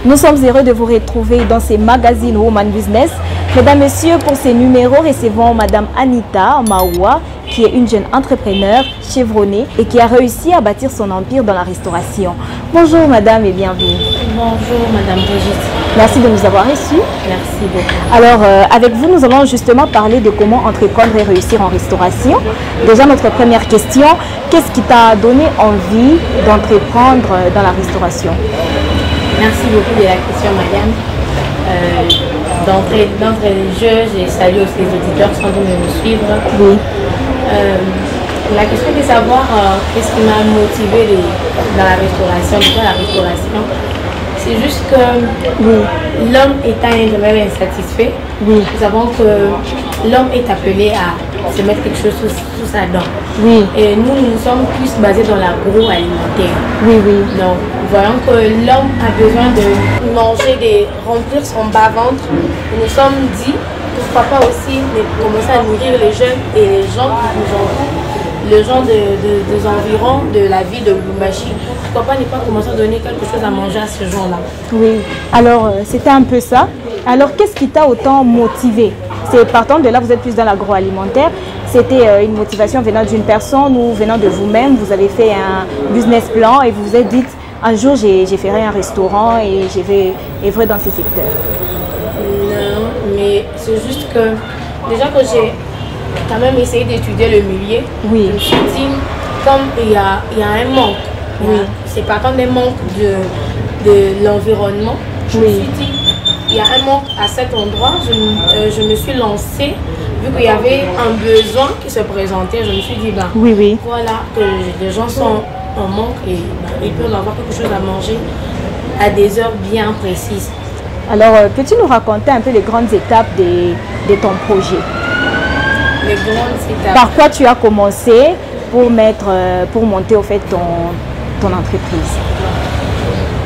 Nous sommes heureux de vous retrouver dans ces magazines Woman Business. Mesdames, Messieurs, pour ces numéros, recevons Madame Anita Maoua, qui est une jeune entrepreneur chevronnée et qui a réussi à bâtir son empire dans la restauration. Bonjour Madame et bienvenue. Bonjour Madame Brigitte. Merci de nous avoir reçus. Merci beaucoup. Alors, avec vous, nous allons justement parler de comment entreprendre et réussir en restauration. Déjà, notre première question, qu'est-ce qui t'a donné envie d'entreprendre dans la restauration? Merci beaucoup de la question, madame. D'entrée de jeu, j'ai salué aussi les auditeurs qui sont en train de me suivre. Oui. La question est de savoir qu'est-ce qui m'a motivé dans la restauration, de faire la restauration. C'est juste que l'homme étant un domaine insatisfait, nous savons que l'homme est appelé à se mettre quelque chose sous sa dent. Oui. Et nous sommes plus basés dans l'agroalimentaire. Oui, oui. Donc, voyons que l'homme a besoin de manger, de remplir son bas-ventre. Nous nous sommes dit, pourquoi pas aussi commencer à nourrir les jeunes et les gens qui nous entourent, les gens des environs de la ville de Lubumbashi. Pourquoi pas ne pas commencer à donner quelque chose à manger à ces gens-là? Oui. Alors, c'était un peu ça. Alors, qu'est-ce qui t'a autant motivé? C'est partant de là, vous êtes plus dans l'agroalimentaire. C'était une motivation venant d'une personne ou venant de vous-même. Vous avez fait un business plan et vous vous êtes dit, un jour, j'ai ferai un restaurant et je vais œuvrer dans ces secteurs. Non, mais c'est juste que déjà que j'ai quand même essayé d'étudier le milieu, oui. Je me suis dit, comme il y a un manque, oui. C'est pas comme des manques de l'environnement, je me suis dit, il y a un manque à cet endroit, je me suis lancée, vu qu'il y avait un besoin qui se présentait, je me suis dit, voilà, que les gens sont en manque et ils peuvent avoir quelque chose à manger à des heures bien précises. Alors, peux-tu nous raconter un peu les grandes étapes de ton projet? Les grandes étapes. Par quoi tu as commencé pour monter au fait ton entreprise?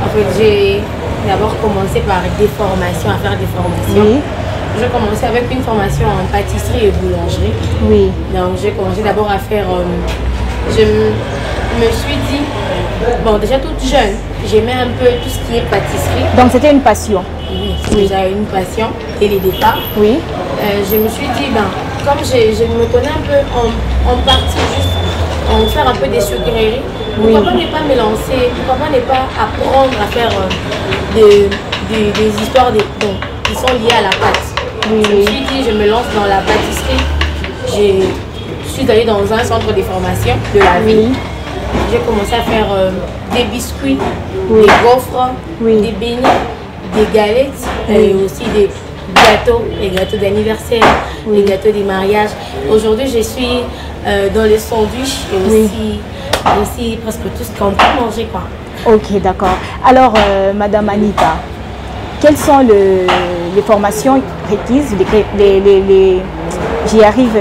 En fait, j'ai d'abord commencé par des formations, à faire des formations. Oui. J'ai commencé avec une formation en pâtisserie et boulangerie. Oui. Donc, j'ai commencé d'abord à faire... je me suis dit... Bon, déjà toute jeune, j'aimais un peu tout ce qui est pâtisserie. Donc, c'était une passion? Oui, déjà une passion dès les départs. Oui. Je me suis dit, comme je me connais un peu en partie juste en faire un peu des sucreries, pourquoi pas ne pas me lancer, pourquoi pas ne pas apprendre à faire des histoires qui sont liées à la pâte. Oui. Je me suis dit, je me lance dans la pâtisserie. Je suis allée dans un centre de formation de la ville. J'ai commencé à faire des biscuits, des gaufres, des beignets, des galettes et aussi des gâteaux, les gâteaux d'anniversaire, les gâteaux des mariages. Aujourd'hui, je suis dans les sandwichs et aussi presque tout ce qu'on peut manger, quoi. Ok, d'accord. Alors, Madame Anita, quelles sont les formations requises, j'y arrive,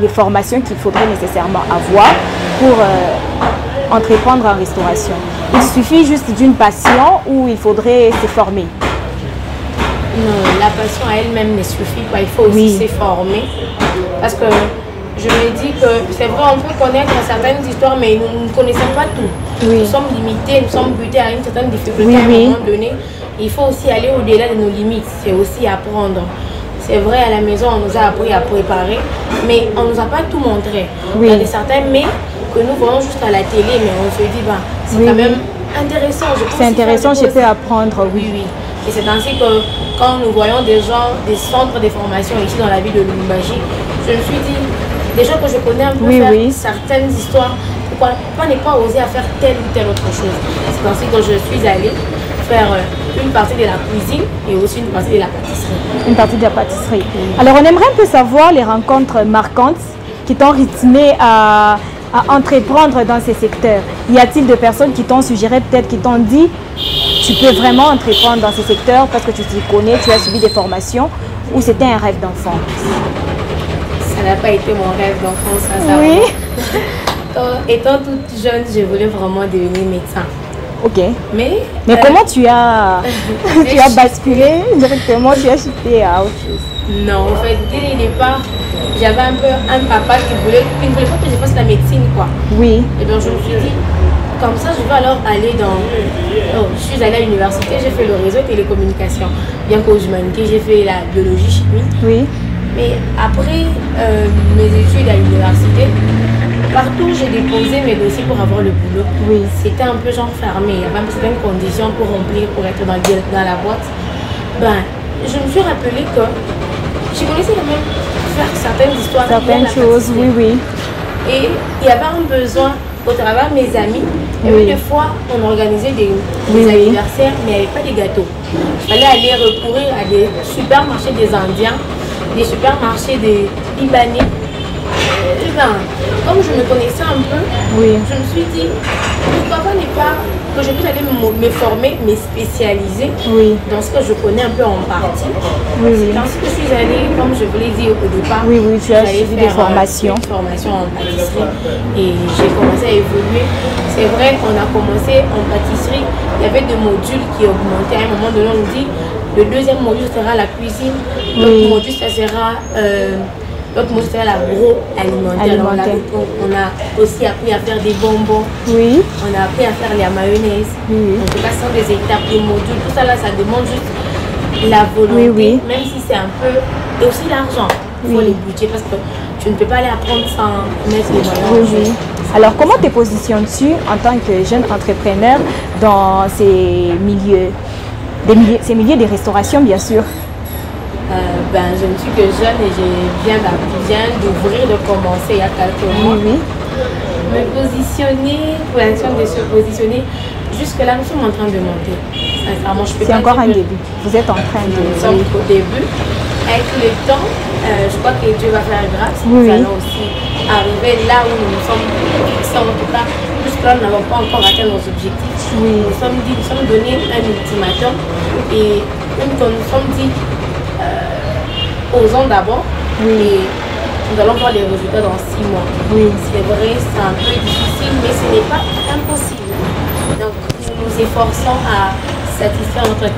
les formations qu'il faudrait nécessairement avoir pour entreprendre en restauration? Il suffit juste d'une passion ou il faudrait se former? Non, la passion à elle-même ne suffit pas, il faut aussi se former. Parce que je me dis que c'est vrai, on peut connaître certaines histoires, mais nous ne connaissons pas tout. Nous sommes limités, nous sommes butés à une certaine difficulté à un moment donné. Il faut aussi aller au-delà de nos limites, c'est aussi apprendre. C'est vrai, à la maison, on nous a appris à préparer, mais on ne nous a pas tout montré. Il y a certains mets que nous voyons juste à la télé, mais on se dit, c'est quand même intéressant. C'est intéressant, je peux apprendre, oui. Et c'est ainsi que quand nous voyons des gens, des centres de formation ici dans la ville de Lubumbashi, je me suis dit, déjà que je connais un peu certaines histoires, pourquoi pas ne pas oser à faire telle ou telle autre chose. C'est ainsi que je suis allée faire une partie de la cuisine et aussi une partie de la pâtisserie. Une partie de la pâtisserie. Alors on aimerait un peu savoir les rencontres marquantes qui t'ont rythmé à entreprendre dans ces secteurs. Y a-t-il de personnes qui t'ont suggéré, peut-être qui t'ont dit, tu peux vraiment entreprendre dans ces secteurs parce que tu t'y connais, tu as suivi des formations, ou c'était un rêve d'enfant? Ça n'a pas été mon rêve d'enfant, sincèrement. Étant toute jeune, je voulais vraiment devenir médecin. Ok. Mais comment tu as basculé directement, tu as shifté à autre chose? Non, en fait, dès le départ, j'avais un peu un papa qui ne voulait pas que je fasse la médecine, quoi. Oui. Et bien, je me suis dit, comme ça, je vais alors aller dans... Oh, je suis allée à l'université, j'ai fait le réseau télécommunication. Bien qu'aux humanités, j'ai fait la biologie chimie. Oui. Mais après mes études à l'université, partout j'ai déposé mes dossiers pour avoir le boulot. Oui. C'était un peu genre fermé. Il y avait certaines conditions pour remplir, pour être dans la boîte. Ben, je me suis rappelé que je connaissais quand même faire certaines histoires. Certaines choses, oui, oui. Et il y avait un besoin au travers de mes amis. Et oui. Des fois, on organisait des anniversaires, mais il n'y avait pas de gâteaux. Il fallait aller recourir à des supermarchés des Indiens, des supermarchés des Libanais. Et ben, comme je me connaissais un peu, je me suis dit, pourquoi pas que je puisse aller me former, me spécialiser dans ce que je connais un peu en partie. C'est ainsi que je suis allée, comme je vous l'ai dit au départ, tu as suivi des formations. Une formation en pâtisserie et j'ai commencé à évoluer. C'est vrai qu'on a commencé en pâtisserie, il y avait des modules qui augmentaient. À un moment donné, on nous dit, le deuxième module sera la cuisine, l'autre module ça sera... L'autre mot c'était l'agroalimentaire. On a aussi appris à faire des bonbons. Oui. On a appris à faire la mayonnaise. En tout cas, ce sont des étapes, des modules. Tout ça là, ça demande juste la volonté, même si c'est un peu... Et aussi l'argent. Il faut les budgets parce que tu ne peux pas aller apprendre sans mettre les moyens. Alors, comment te positionnes-tu en tant que jeune entrepreneur dans ces milieux de restauration, bien sûr? Je ne suis que jeune et je viens d'ouvrir, de commencer il y a quelques mois. Me positionner, pour la question de se positionner, jusque-là, nous sommes en train de monter. Sincèrement, je peux pas. C'est encore un début. Vous êtes en train de... Nous sommes au début. Avec le temps, je crois que Dieu va faire grâce. Nous allons aussi arriver là où nous nous sommes fixés. En tout cas, jusque-là, nous n'avons pas encore atteint nos objectifs. Nous sommes donné un ultimatum et nous nous sommes dit osons d'abord et nous allons voir les résultats dans 6 mois. C'est vrai, c'est un peu difficile, mais ce n'est pas impossible. Donc, nous nous efforçons à satisfaire notre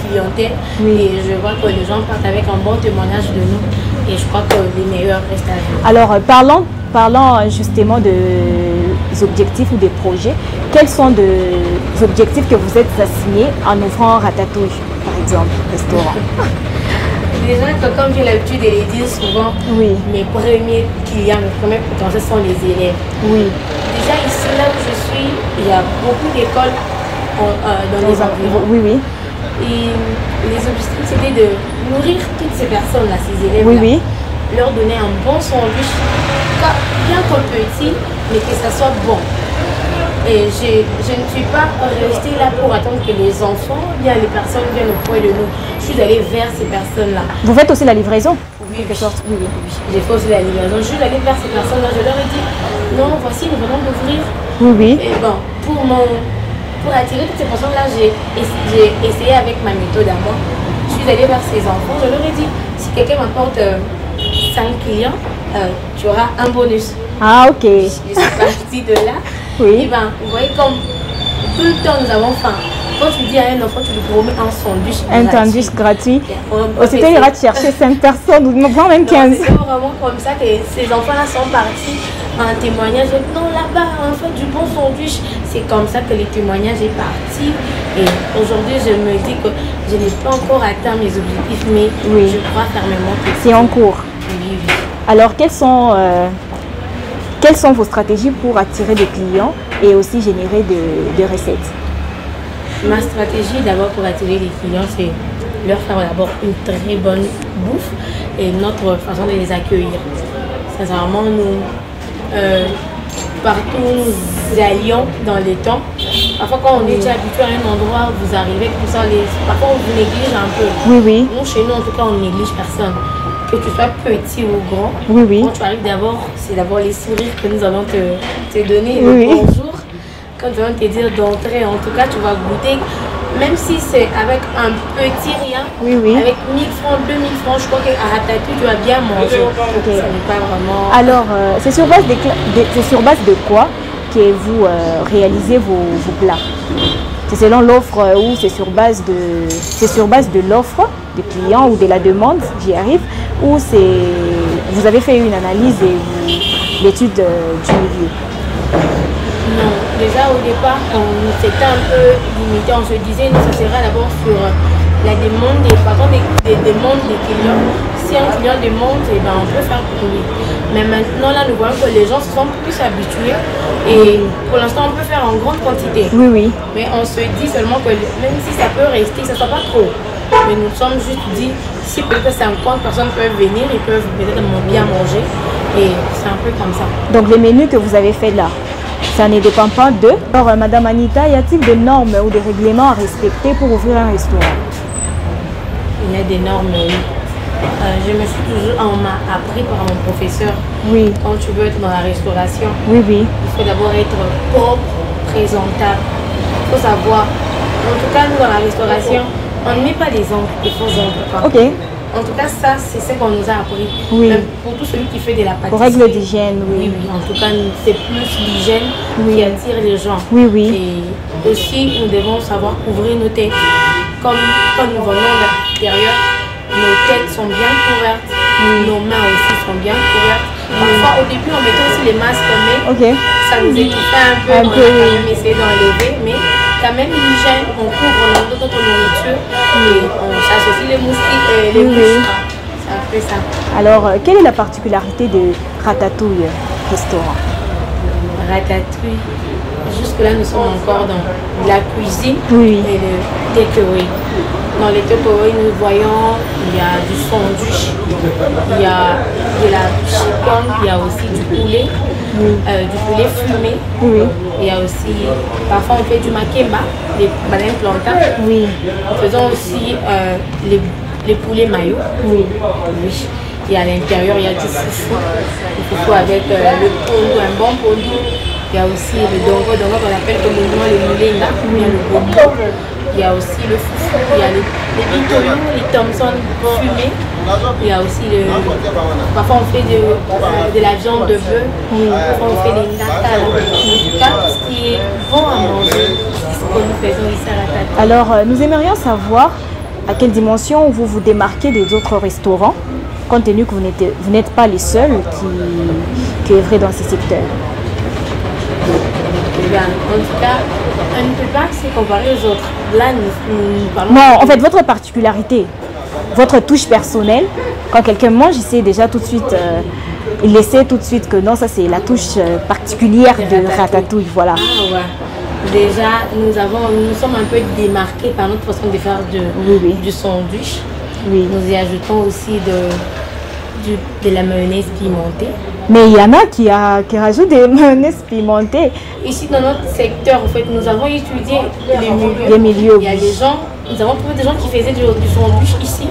clientèle et je vois que les gens partent avec un bon témoignage de nous et je crois que les meilleurs restent à venir. Alors, parlons justement des objectifs ou des projets. Quels sont des objectifs que vous êtes assignés en ouvrant Ratatouille, par exemple, restaurant? Déjà, comme j'ai l'habitude de les dire souvent, mes premiers clients, mes premiers potentiels sont les élèves. Déjà ici, là où je suis, il y a beaucoup d'écoles dans les environs. Et les objectifs, c'était de nourrir toutes ces personnes-là, ces élèves-là. Leur donner un bon sandwich, bien que petit, mais que ça soit bon. Et je ne suis pas restée là pour attendre que les enfants, bien les personnes viennent auprès de nous. Je suis allée vers ces personnes-là. Vous faites aussi la livraison? Oui. J'ai fait aussi la livraison. Je suis allée vers ces personnes-là. Je leur ai dit, non, voici, nous venons d'ouvrir. Et bon, pour attirer toutes ces personnes-là, j'ai essayé avec ma méthode à moi. Je suis allée vers ces enfants. Je leur ai dit, si quelqu'un m'apporte 5 clients, tu auras un bonus. Ah, ok. Je suis partie de là. Et ben, vous voyez comme tout le temps nous avons faim. Quand tu dis à un enfant, tu lui promets un sandwich gratuit. Un sandwich gratuit. Aussitôt, il ira te chercher 5 personnes, ou même 15. C'est vraiment comme ça que ces enfants-là sont partis en témoignage. Non, là-bas, on fait du bon sandwich. C'est comme ça que les témoignages est parti. Et aujourd'hui, je me dis que je n'ai pas encore atteint mes objectifs, mais je crois fermement que c'est en cours. Alors, quelles sont vos stratégies pour attirer des clients et aussi générer des recettes? Ma stratégie d'abord pour attirer les clients, c'est leur faire d'abord une très bonne bouffe et notre façon de les accueillir. Sincèrement, nous, partout où nous allions dans les temps, parfois quand on est déjà habitué à un endroit, vous arrivez comme ça, parfois on vous néglige un peu. Nous, chez nous, en tout cas, on ne néglige personne. Que tu sois petit ou grand, quand tu arrives d'abord, c'est d'abord les sourires que nous allons te donner, le bonjour. Quand nous allons te dire d'entrer, en tout cas, tu vas goûter, même si c'est avec un petit rien, avec 1000 francs, 2000 francs, je crois qu'à Ratatouille, tu vas bien manger. Ça n'est pas vraiment... Alors, c'est sur base de quoi que vous réalisez vos plats? C'est selon l'offre ou c'est sur base de l'offre des clients ou de la demande, j'y arrive, ou vous avez fait une analyse et l'étude du milieu? Non, déjà au départ, on s'était un peu limité. On se disait, nous, ça sera d'abord sur la demande et par contre des demandes des clients. Si un client demande, eh ben, on peut faire pour lui. Mais maintenant, là, nous voyons que les gens se sont plus habitués et pour l'instant, on peut faire en grande quantité. Oui, oui. Mais on se dit seulement que même si ça peut rester, ça ne soit pas trop. Mais nous sommes juste dit, si peut-être 50 personnes peuvent venir, ils peuvent peut-être bien manger. Et c'est un peu comme ça. Donc, les menus que vous avez fait là, ça ne dépend pas d'eux. Alors, Madame Anita, y a-t-il des normes ou des règlements à respecter pour ouvrir un restaurant? Il y a des normes, oui. Je me suis toujours, on m'a appris par mon professeur, oui. Quand tu veux être dans la restauration, oui, oui. Il faut d'abord être propre, présentable. Il faut savoir, en tout cas nous dans la restauration, on ne met pas des ongles, des faux ongles. Ok. En tout cas ça c'est ce qu'on nous a appris. Oui. Même pour tout celui qui fait de la pâtisserie. Pour règle d'hygiène, oui. Oui, oui. En tout cas c'est plus l'hygiène qui attire les gens. Oui, oui. Et aussi nous devons savoir couvrir nos têtes. Comme quand nous venons de l'extérieur, nos têtes sont bien couvertes, nos mains aussi sont bien couvertes. Parfois au début on mettait aussi les masques, mais ça nous étouffait un peu, on a quand même essayé d'enlever, mais quand même l'hygiène, on couvre notre nourriture et on chasse aussi les moustiques, les mouches. Ça fait ça. Alors, quelle est la particularité de Ratatouille Restaurant? Ratatouille, jusque-là nous sommes encore dans la cuisine et le takeaway. Dans les takeaway, nous voyons, il y a du sandwich, il y a de la chicken, il y a aussi du poulet fumé. Il y a aussi, parfois on fait du makemba, les bananes plantains. Nous faisons aussi les poulets maillots. Et à l'intérieur, il y a du foufou. Le foufou avec le pondu, un bon pondu. Il y a aussi le dongo qu'on appelle communément le mulenga. Il y a le bonbon. Il y a aussi le foufou. Il y a les bitoyou, les Thompson fumés. Il y a aussi parfois on fait de la viande de bœuf. Parfois on fait des nata. En tout cas, tout ce qui est bon à manger, c'est ce que nous faisons ici à Ratatouille. Alors, nous aimerions savoir à quelle dimension vous vous démarquez des autres restaurants, compte tenu que vous n'êtes pas les seuls qui œuvrent dans ces secteurs. En tout cas, on ne peut pas se comparer aux autres. Là, nous parlons... Non, en fait, votre particularité, votre touche personnelle, quand quelqu'un mange, il sait déjà tout de suite, il essaie tout de suite que non, ça c'est la touche particulière de Ratatouille, voilà. Ah, ouais. Déjà, nous sommes un peu démarqués par notre façon de faire du sandwich. Nous y ajoutons aussi de la mayonnaise pimentée. Mais il y en a qui rajoutent des mayonnaises pimentées. Ici, dans notre secteur, en fait, nous avons étudié les milieux. Il y a des gens, nous avons trouvé des gens qui faisaient du sandwich ici,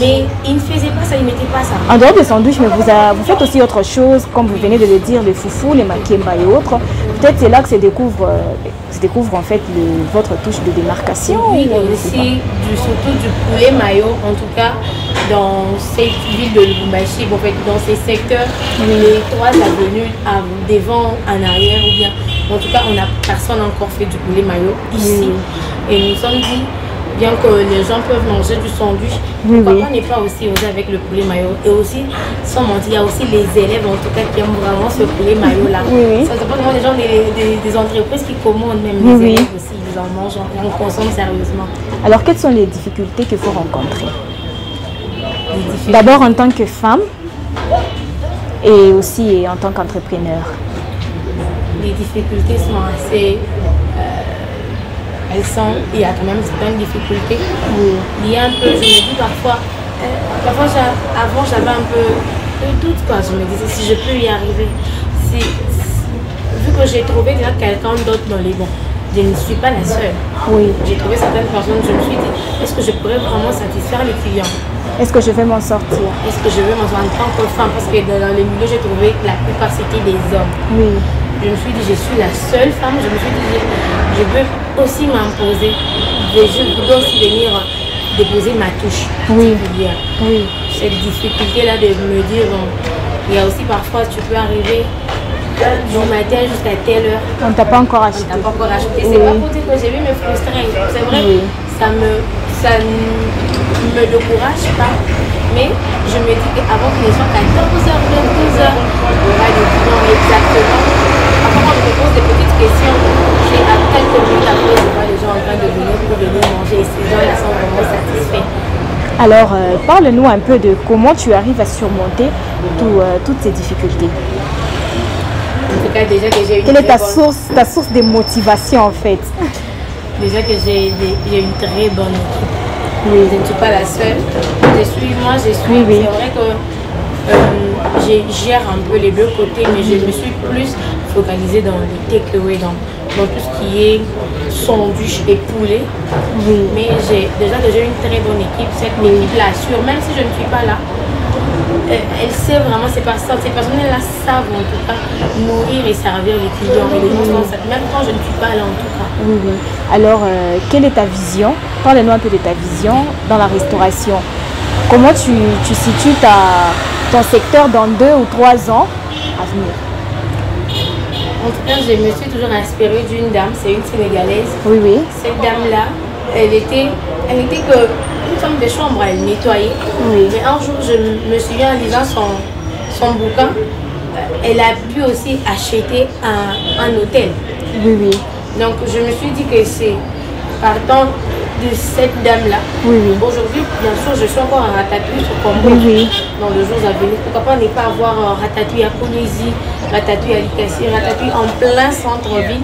mais ils ne faisaient pas ça, ils ne mettaient pas ça. En dehors des sandwichs, mais vous faites aussi autre chose, comme vous venez de le dire, les foufous, les makemba et autres. Peut-être c'est là que se découvre en fait votre touche de démarcation. Oui, et aussi surtout du poulet mayo, en tout cas dans cette ville de Lubumbashi, en fait, dans ces secteurs, les 3 avenues devant, en arrière ou bien. En tout cas, personne n'a encore fait du poulet mayo ici. Et nous sommes dit, bien que les gens peuvent manger du sandwich, pourquoi pas ne pas aussi oser avec le poulet mayo. Et aussi, sans mentir, il y a aussi les élèves en tout cas qui aiment vraiment ce poulet mayo là. Ça dépend vraiment des gens, des entreprises qui commandent même les élèves aussi, ils en mangent, on consomme sérieusement. Alors, quelles sont les difficultés que vous rencontrez? D'abord en tant que femme et aussi en tant qu'entrepreneur. Les difficultés sont assez... il y a quand même certaines difficultés. Il y a un peu, je me dis parfois avant j'avais un peu de doute quand je me disais si je peux y arriver. Vu que j'ai trouvé déjà quelqu'un d'autre dans les bons, je ne suis pas la seule. J'ai trouvé certaines personnes, je me suis dit, est-ce que je pourrais vraiment satisfaire les clients? Est-ce que je vais m'en sortir? Est-ce que je vais m'en sortir en tant que femme? Parce que dans les milieux, j'ai trouvé que la plupart c'était des hommes. Je me suis dit, je suis la seule femme. Je me suis dit, je veux aussi m'imposer. Je voudrais aussi venir déposer ma touche. Cette difficulté-là de me dire, il y a aussi parfois, tu peux arriver du matin jusqu'à telle heure. On ne t'a pas encore acheté. C'est pas pour dire que j'ai vu me frustrer. C'est vrai, ça me décourage pas. Mais je me dis qu'avant qu'il ne soit 14h, 22h, on va le dire exactement. Après, quand je me me pose des petites questions. C'est à quelques minutes après, je vois les gens en train de venir pour venir manger et ces gens-là sont vraiment satisfaits. Alors, parle-nous un peu de comment tu arrives à surmonter toutes ces difficultés. En tout cas, déjà que j'ai une Quelle est ta source de motivation en fait? Déjà que j'ai une très bonne équipe. Oui. Je ne suis pas la seule. Oui. C'est vrai que je gère un peu les deux côtés, mais je me suis plus focalisée dans le takeaway, dans tout ce qui est sandwich et poulet. Oui. Mais déjà que j'ai une très bonne équipe, cette équipe-là assure, même si je ne suis pas là, elle sait vraiment, ces personnels-là savent en tout cas nourrir et servir les clients. Et les gens même quand je ne suis pas là en tout cas. Oui, oui. Alors, quelle est ta vision? Parle-nous un peu de ta vision dans la restauration. Comment tu situes ton secteur dans 2 ou 3 ans à venir? En tout cas, je me suis toujours inspirée d'une dame, c'est une Sénégalaise. Oui, oui. Cette dame-là, elle était que une femme de chambre, elle nettoyait. Oui. Mais un jour, je me souviens en lisant son bouquin, elle a pu aussi acheter un hôtel. Oui, oui. Donc, je me suis dit que c'est partant de cette dame-là. Oui, oui. Aujourd'hui, bien sûr, je suis encore en ratatouille sur Combo. Oui, oui. Dans le jour à venir. Pourquoi pas ne pas avoir ratatouille à Polynésie, ratatouille à Likassi, ratatouille en plein centre-ville.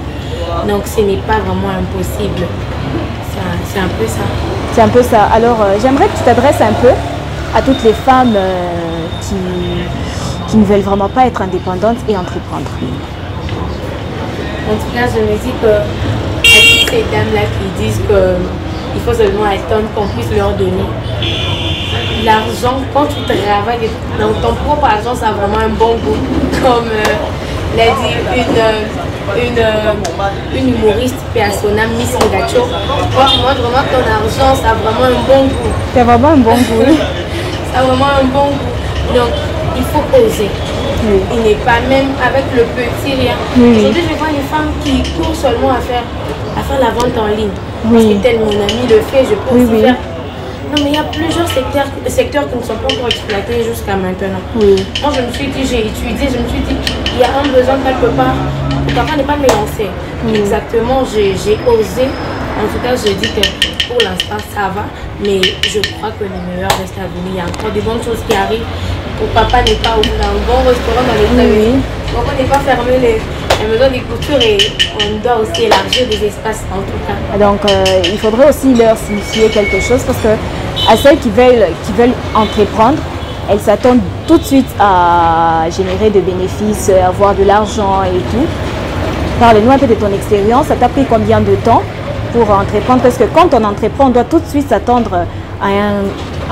Donc, ce n'est pas vraiment impossible. C'est un peu ça. C'est un peu ça. Alors, j'aimerais que tu t'adresses un peu à toutes les femmes qui ne veulent vraiment pas être indépendantes et entreprendre. En tout cas, je me dis que à toutes ces dames-là qui disent qu'il faut seulement attendre qu'on puisse leur donner l'argent, quand tu travailles dans ton propre argent, ça a vraiment un bon goût. Comme l'a dit une humoriste, Peasona, Miss Ngacho. Moi, vraiment, ton argent, ça a vraiment un bon goût. C'est vraiment un bon goût. Ça a vraiment un bon goût. Donc, il faut oser. Oui. Il n'est pas même avec le petit rien. Oui. Aujourd'hui, je vois les femmes qui courent seulement à faire la vente en ligne. Oui. Parce que tel mon ami le fait, je peux aussi faire. Non, mais il y a plusieurs secteurs qui ne sont pas encore exploités jusqu'à maintenant. Oui. Moi, je me suis dit, j'ai étudié, je me suis dit, il y a un besoin quelque part. Pourquoi ne pas me lancer? Exactement, j'ai osé. En tout cas, je dis que pour l'instant, ça va. Mais je crois que le meilleur reste à venir. Il y a encore des bonnes choses qui arrivent. Pourquoi pas ne pas ouvrir un bon restaurant dans les États-Unis? Pourquoi ne pas fermer les maisons des coutures et on doit aussi élargir des espaces en tout cas. Donc il faudrait aussi leur signifier quelque chose parce que à celles qui veulent entreprendre, elles s'attendent tout de suite à générer des bénéfices, avoir de l'argent et tout. Parle-nous un peu de ton expérience. Ça t'a pris combien de temps pour entreprendre? Parce que quand on entreprend, on doit tout de suite s'attendre à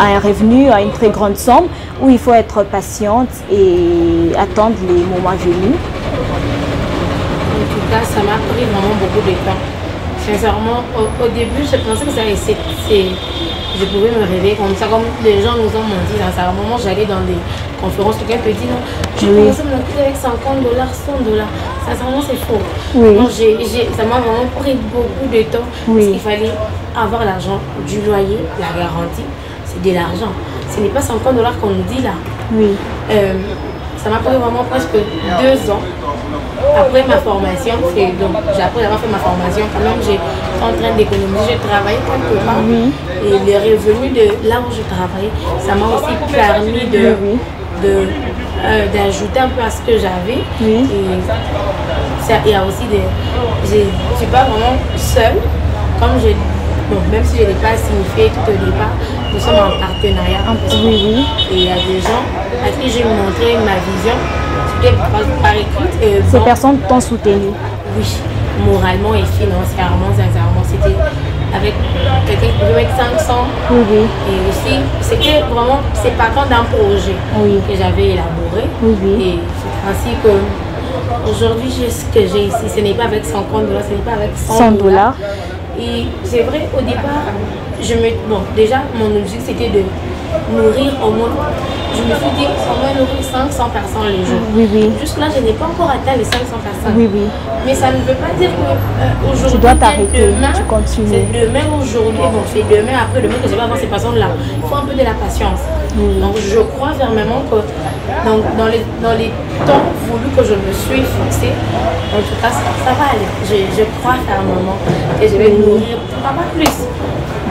un revenu, à une très grande somme, où il faut être patiente et attendre les moments venus. En tout cas, ça m'a pris vraiment beaucoup de temps. Sincèrement, au début, je pensais que je pouvais me réveiller comme ça, comme les gens nous ont menti. À un moment, j'allais dans des conférences, quelqu'un peut dire non, je commençais à me lancer avec $50, $100. Sincèrement, c'est faux. Oui. Donc, ça m'a vraiment pris beaucoup de temps. Parce qu'il fallait avoir l'argent du loyer, la garantie. C'est de l'argent. Ce n'est pas $50 qu'on nous dit là. Oui. Ça m'a pris vraiment presque 2 ans. Après ma formation, après avoir fait ma formation, quand même, j'étais en train d'économiser, je travaillais quelque part. Oui. Et les revenus de là où je travaillais, ça m'a aussi permis d'ajouter un peu à ce que j'avais. Oui. Et il y a aussi je ne suis pas vraiment seule. Comme même si je n'ai pas signifié tout au départ, nous sommes en partenariat. Oui. Et il y a des gens à qui j'ai montré ma vision. Par écrit. Ces personnes t'ont soutenu? Oui, moralement et financièrement, sincèrement. C'était avec quelqu'un qui pouvait mettre 500. Oui. Et aussi, c'était vraiment, c'est partant d'un projet que j'avais élaboré. Oui. Et c'est ainsi que aujourd'hui, j'ai ce que j'ai ici. Ce n'est pas avec $50, ce n'est pas avec $100. Et c'est vrai, au départ, déjà, mon objectif, c'était de nourrir au moins, je me suis dit, au moins nourrir 500 personnes le jour. Oui, oui. Jusque-là, je n'ai pas encore atteint les 500 personnes. Oui, oui. Mais ça ne veut pas dire qu'aujourd'hui, tu dois t'arrêter, tu continues. C'est demain, aujourd'hui, bon, c'est demain, après demain que je vais avoir ces personnes-là. Il faut un peu de la patience. Donc, je crois fermement que dans les temps voulus que je me suis fixé, en tout cas, ça va aller. Je crois fermement que je vais nourrir pas plus.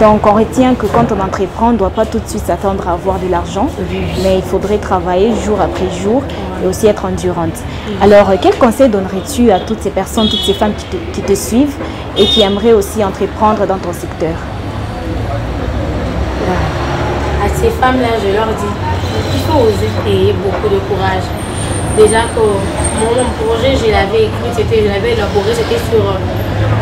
Donc, on retient que quand on entreprend, on ne doit pas tout de suite s'attendre à avoir de l'argent, mais il faudrait travailler jour après jour et aussi être endurante. Alors, quel conseil donnerais-tu à toutes ces personnes, toutes ces femmes qui te suivent et qui aimeraient aussi entreprendre dans ton secteur? À ces femmes-là, je leur dis, il faut oser et beaucoup de courage. Déjà que mon projet, je l'avais écrit, je l'avais élaboré, c'était sur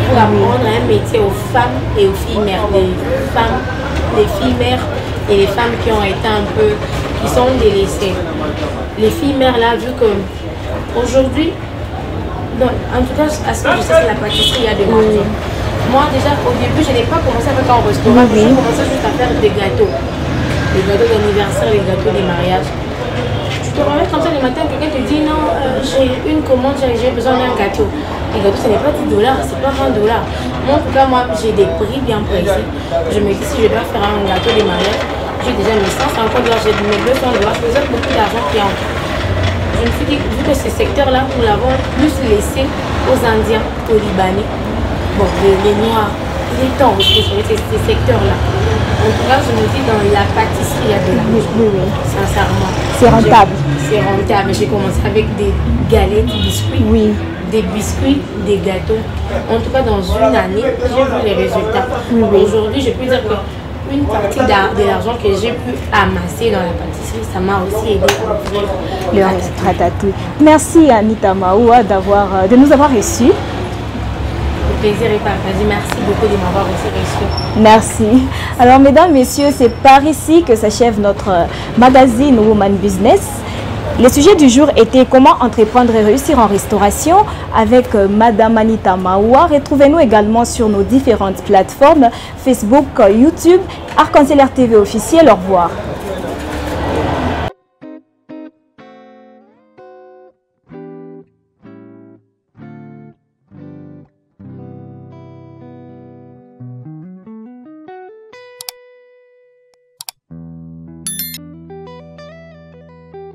pour apprendre un métier aux femmes et aux filles mères. Les filles mères et les femmes qui ont été un peu, qui sont délaissées. Les filles mères là, vu que aujourd'hui, en tout cas, à ce que je sais, c'est la pâtisserie, il y a de l'argent. Moi déjà, au début, je n'ai pas commencé avec un restaurant, j'ai commencé juste à faire des gâteaux. Les gâteaux d'anniversaire, les gâteaux des mariages. Tu te réveilles comme ça le matin, quelqu'un te dit non, j'ai une commande, j'ai besoin d'un gâteau. Les gâteaux, ce n'est pas $10, c'est pas $20. Moi, en tout cas, moi, j'ai des prix bien précis. Je me dis, si je dois faire un gâteau de mariage, j'ai déjà mes $150, j'ai mes $200, je faisais beaucoup d'argent qui entre. Je me suis dit, vu que ce secteur-là, nous l'avons plus laissé aux Indiens, aux Libanais, bon, les Noirs, les temps aussi, ces secteurs-là. En tout cas, je me dis, dans la pâtisserie, il y a de l'argent. Oui. Sincèrement. C'est rentable. C'est rentable. J'ai commencé avec des galettes, des biscuits. Oui. Des biscuits, des gâteaux. En tout cas, dans une année, j'ai vu les résultats. Aujourd'hui, je peux dire qu'une partie de l'argent que j'ai pu amasser dans la pâtisserie, ça m'a aussi aidé à ouvrir le ratatouille. Merci Anita Maoua de nous avoir reçus. Le plaisir est partagé. Merci beaucoup de m'avoir aussi reçu. Merci. Alors, mesdames, messieurs, c'est par ici que s'achève notre magazine Woman Business. Le sujet du jour était comment entreprendre et réussir en restauration avec Madame Anita Maoua. Retrouvez-nous également sur nos différentes plateformes Facebook, YouTube, Arc-en-Ciel RTV officiel. Au revoir.